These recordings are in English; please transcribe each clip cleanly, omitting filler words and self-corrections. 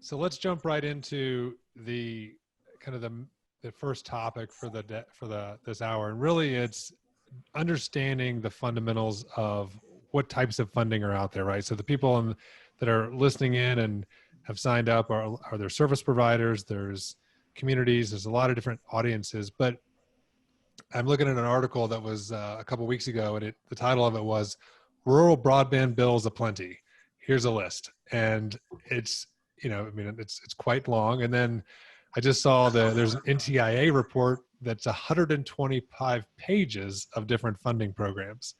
So let's jump right into the kind of the first topic for this hour, and really it's understanding the fundamentals of what types of funding are out there, right? So the people that are listening in and have signed up are there service providers, there's communities, there's a lot of different audiences. But I'm looking at an article that was a couple weeks ago, and the title of it was "Rural Broadband Bills Aplenty. Here's a list," and it's it's quite long. And then I just saw there's an NTIA report that's 125 pages of different funding programs.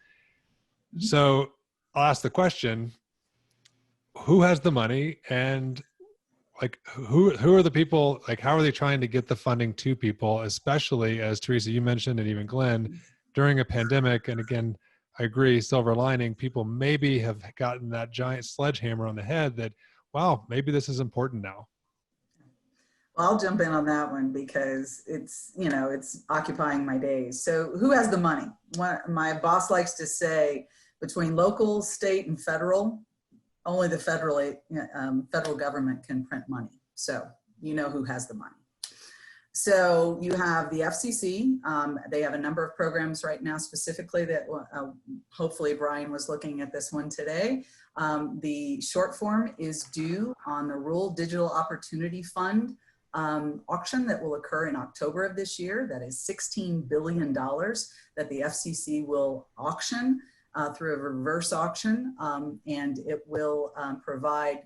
So I'll ask the question, who has the money, and like who are the people, like how are they trying to get the funding to people, especially as Teresa, you mentioned, and even Glenn, during a pandemic? And again, I agree, silver lining, people maybe have gotten that giant sledgehammer on the head that, wow, maybe this is important now. Well, I'll jump in on that one because it's, it's occupying my days. So who has the money? My boss likes to say between local, state, and federal, only the federal government can print money. So you know who has the money. So you have the FCC. They have a number of programs right now specifically that hopefully Brian was looking at this one today. The short form is due on the Rural Digital Opportunity Fund auction that will occur in October of this year. That is $16 billion that the FCC will auction through a reverse auction, and it will provide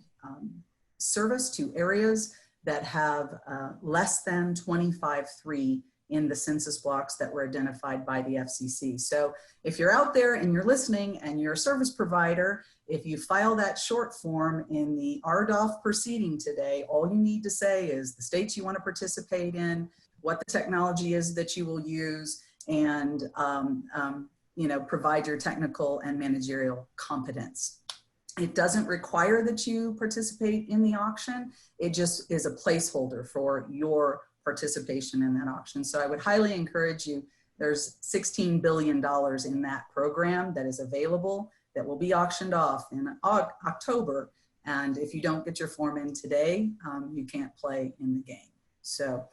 service to areas that have less than 25.3 in the census blocks that were identified by the FCC. So if you're out there and you're listening and you're a service provider, if you file that short form in the RDOF proceeding today, all you need to say is the states you want to participate in, what the technology is that you will use, and provide your technical and managerial competence. It doesn't require that you participate in the auction. It just is a placeholder for your participation in that auction. So I would highly encourage you, there's $16 billion in that program that is available that will be auctioned off in October. And if you don't get your form in today, you can't play in the game. So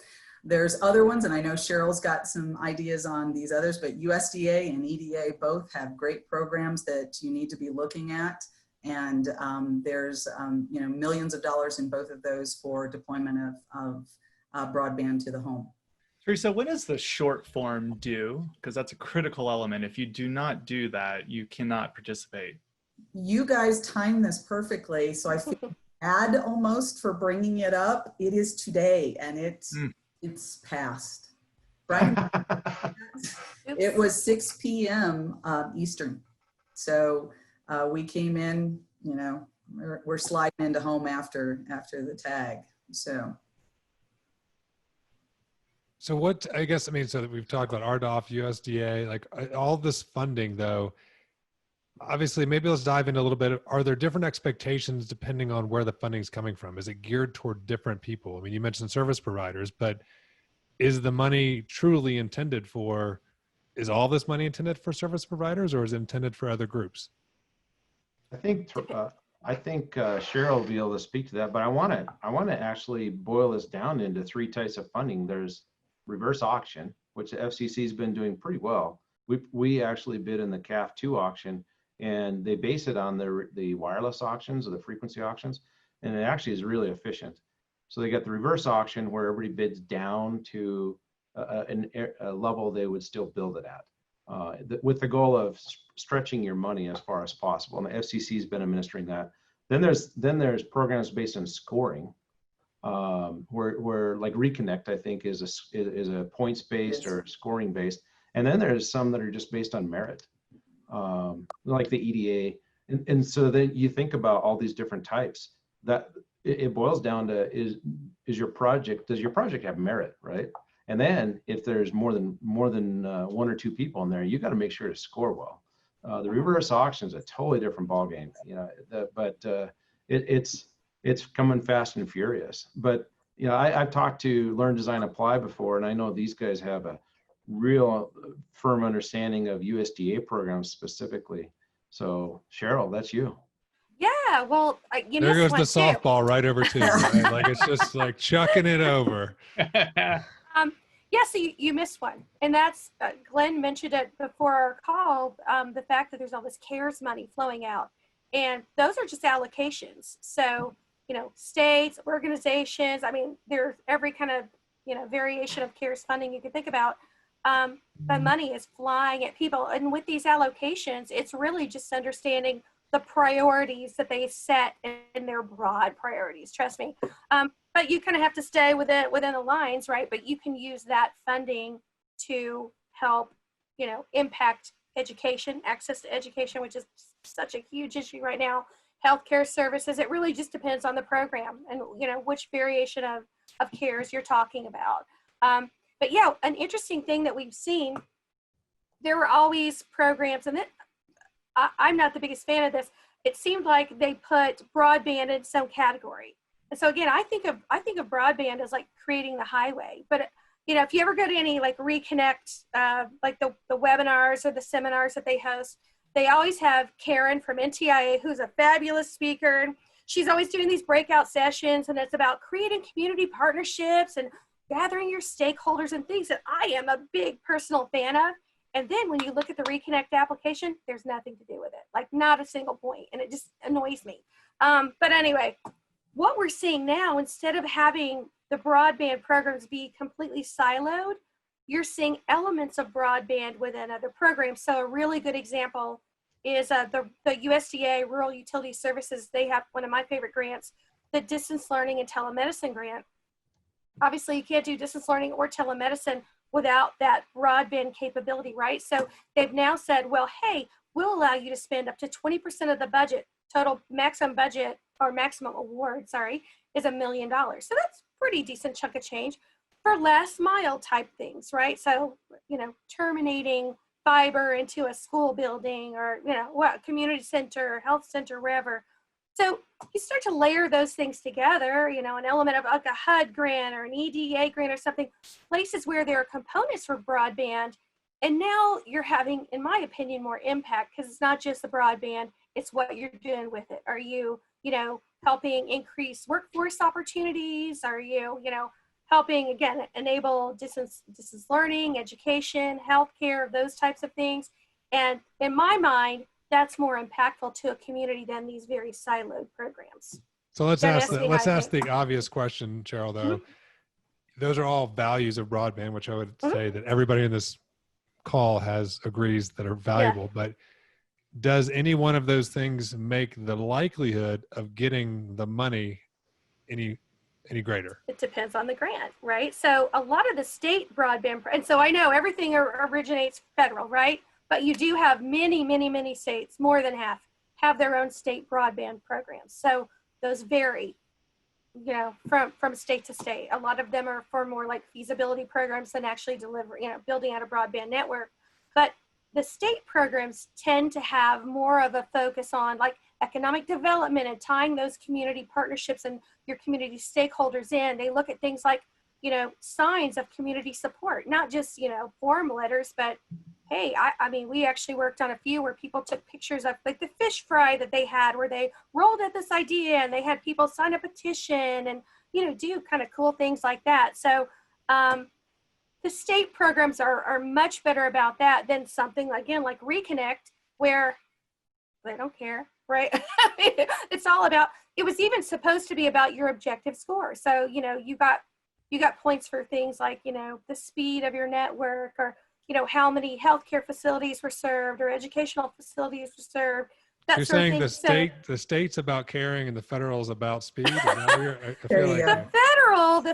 there's other ones, and I know Cheryl's got some ideas on these others, but USDA and EDA both have great programs that you need to be looking at. And there's millions of dollars in both of those for deployment of broadband to the home. Teresa, when is the short form due? Because that's a critical element. If you do not do that, you cannot participate. You guys timed this perfectly, so I feel bad almost for bringing it up. It is today, and it's past. Right? It was 6 p.m. Eastern. So we came in, we're sliding into home after the tag. So what, I guess, so that we've talked about RDOF, USDA, like all this funding though, obviously, maybe let's dive into a little bit. Are there different expectations depending on where the funding is coming from? Is it geared toward different people? You mentioned service providers, but is the money truly intended for, is all this money intended for service providers, or is it intended for other groups? I think Cheryl will be able to speak to that, but I want to actually boil this down into three types of funding. There's reverse auction, which the FCC has been doing pretty well. We actually bid in the CAF2 auction, and they base it on the wireless auctions or the frequency auctions, and it actually is really efficient. So they got the reverse auction where everybody bids down to a level they would still build it at, with the goal of stretching your money as far as possible. And the FCC has been administering that. Then there's programs based on scoring, where like Reconnect, I think, is a points based or scoring based. And then there's some that are just based on merit, like the EDA. And so then you think about all these different types. That it boils down to does your project have merit, right? And then if there's more than one or two people in there, you got to make sure to score well. The reverse auction is a totally different ballgame, it's coming fast and furious. But I've talked to Learn, Design, Apply before, and I know these guys have a real firm understanding of USDA programs specifically. So Cheryl, that's you. Yeah, well, you There missed goes the one too. softball right over to you. Right? Like it's just like chucking it over. Yeah, so you missed one, and that's Glenn mentioned it before our call. The fact that there's all this CARES money flowing out, and those are just allocations. So states, organizations. I mean, there's every kind of variation of CARES funding you can think about. The money is flying at people, and with these allocations, it's really just understanding the priorities that they set in their broad priorities. Trust me. But you kind of have to stay within the lines, right? But you can use that funding to help, impact education, access to education, which is such a huge issue right now. Healthcare services. It really just depends on the program and which variation of CARES you're talking about. But yeah, an interesting thing that we've seen. There were always programs, and I'm not the biggest fan of this. It seemed like they put broadband in some category. And so again, I think of broadband as like creating the highway. But if you ever go to any like Reconnect, like the webinars or the seminars that they host, they always have Karen from NTIA, who's a fabulous speaker. And she's always doing these breakout sessions, and it's about creating community partnerships and gathering your stakeholders and things that I am a big personal fan of. And then when you look at the Reconnect application, there's nothing to do with it, like not a single point, and it just annoys me. But anyway, what we're seeing now, instead of having the broadband programs be completely siloed, you're seeing elements of broadband within other programs. So a really good example is the USDA Rural Utility Services. They have one of my favorite grants, the Distance Learning and Telemedicine Grant. Obviously, you can't do distance learning or telemedicine without that broadband capability, right? So they've now said, well, hey, we'll allow you to spend up to 20% of the budget. Total maximum budget or maximum award, sorry, is $1 million. So that's pretty decent chunk of change for last mile type things, right? So, terminating fiber into a school building or, community center, health center, wherever. So you start to layer those things together, an element of like a HUD grant or an EDA grant or something, places where there are components for broadband. And now you're having, in my opinion, more impact because it's not just the broadband, it's what you're doing with it. Are you, helping increase workforce opportunities? Are you, helping, again, enable distance learning, education, healthcare, those types of things? And in my mind, that's more impactful to a community than these very siloed programs. So let's ask the obvious question, Cheryl, though. Mm-hmm. Those are all values of broadband, which I would say that everybody in this call agrees that are valuable. Yeah. But does any one of those things make the likelihood of getting the money any greater? It depends on the grant, right? So a lot of the state broadband, and so I know everything originates federal, right? But you do have many, many, many states, more than half, have their own state broadband programs. So those vary, from state to state. A lot of them are for more like feasibility programs than actually building out a broadband network. But the state programs tend to have more of a focus on like economic development and tying those community partnerships and your community stakeholders in. They look at things like, signs of community support, not just, form letters, but hey, I mean, we actually worked on a few where people took pictures of like the fish fry that they had, where they rolled at this idea and they had people sign a petition and, do kind of cool things like that. So the state programs are much better about that than something, again, like Reconnect, where they don't care, right? It's all about, it was even supposed to be about your objective score. So, you got points for things like, the speed of your network or, how many healthcare facilities were served or educational facilities were served. You're saying the state's about caring and the federal is about speed? The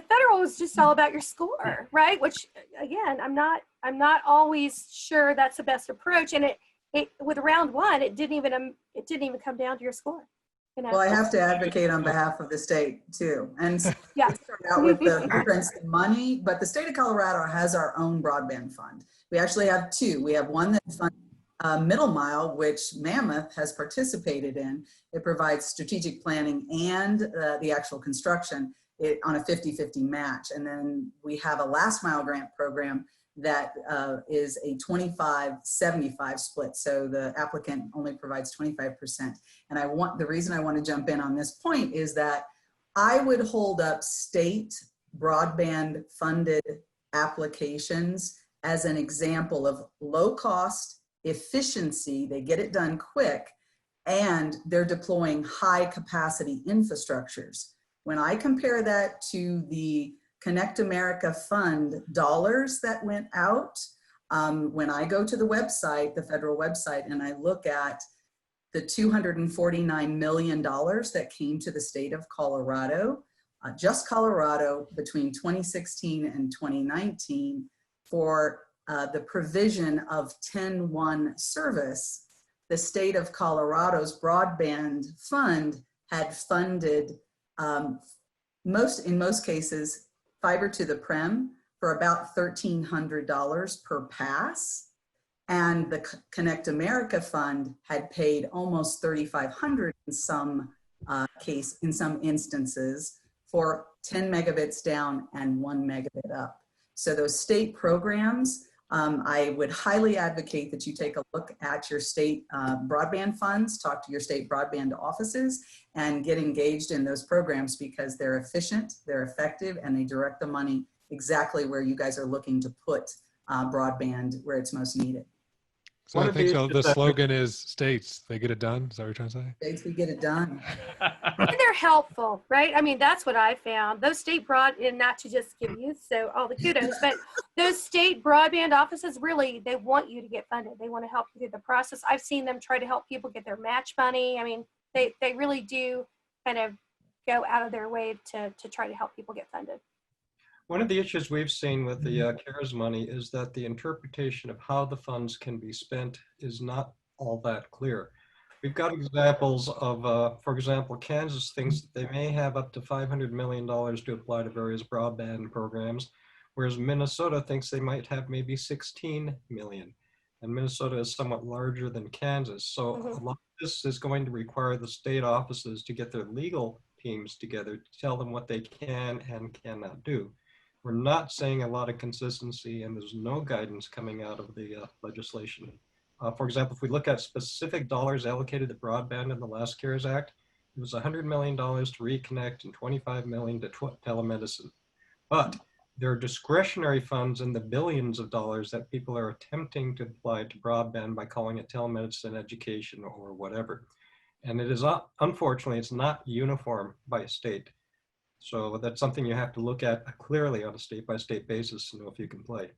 federal is just all about your score, right? Which again, I'm not always sure that's the best approach. And it with round one, it didn't even come down to your score. Well, I have to advocate on behalf of the state too. And start out with the difference in money, but the state of Colorado has our own broadband fund. We actually have two. We have one that funds Middle Mile, which Mammoth has participated in. It provides strategic planning and the actual construction on a 50-50 match. And then we have a last mile grant program that is a 25-75 split. So the applicant only provides 25%. And the reason I want to jump in on this point is that I would hold up state broadband funded applications as an example of low cost efficiency. They get it done quick, and they're deploying high capacity infrastructures. When I compare that to the Connect America Fund dollars that went out, when I go to the website, the federal website, and I look at the $249 million that came to the state of Colorado, just Colorado between 2016 and 2019 for the provision of 10-1 service, the state of Colorado's broadband fund had funded, in most cases, fiber to the prem for about $1,300 per pass. And the Connect America Fund had paid almost $3,500 in some instances for 10 megabits down and 1 megabit up. So those state programs, I would highly advocate that you take a look at your state broadband funds, talk to your state broadband offices, and get engaged in those programs because they're efficient, they're effective, and they direct the money exactly where you guys are looking to put broadband where it's most needed. So I think so. The slogan is states, they get it done. Is that what you're trying to say? States, we get it done. And they're helpful, right? I mean, that's what I found. Those state and not to just give you all the kudos, but those state broadband offices really, they want you to get funded. They want to help you through the process. I've seen them try to help people get their match money. I mean, they really do kind of go out of their way to try to help people get funded. One of the issues we've seen with the CARES money is that the interpretation of how the funds can be spent is not all that clear. We've got examples of, for example, Kansas thinks that they may have up to $500 million to apply to various broadband programs, whereas Minnesota thinks they might have maybe 16 million. And Minnesota is somewhat larger than Kansas. So a lot of this is going to require the state offices to get their legal teams together to tell them what they can and cannot do. We're not seeing a lot of consistency, and there's no guidance coming out of the legislation. For example, if we look at specific dollars allocated to broadband in the last CARES Act, it was $100 million to reconnect and $25 million to telemedicine. But there are discretionary funds in the billions of dollars that people are attempting to apply to broadband by calling it telemedicine, education, or whatever. And it is, unfortunately, it's not uniform by state. So that's something you have to look at clearly on a state-by-state basis to know if you can play.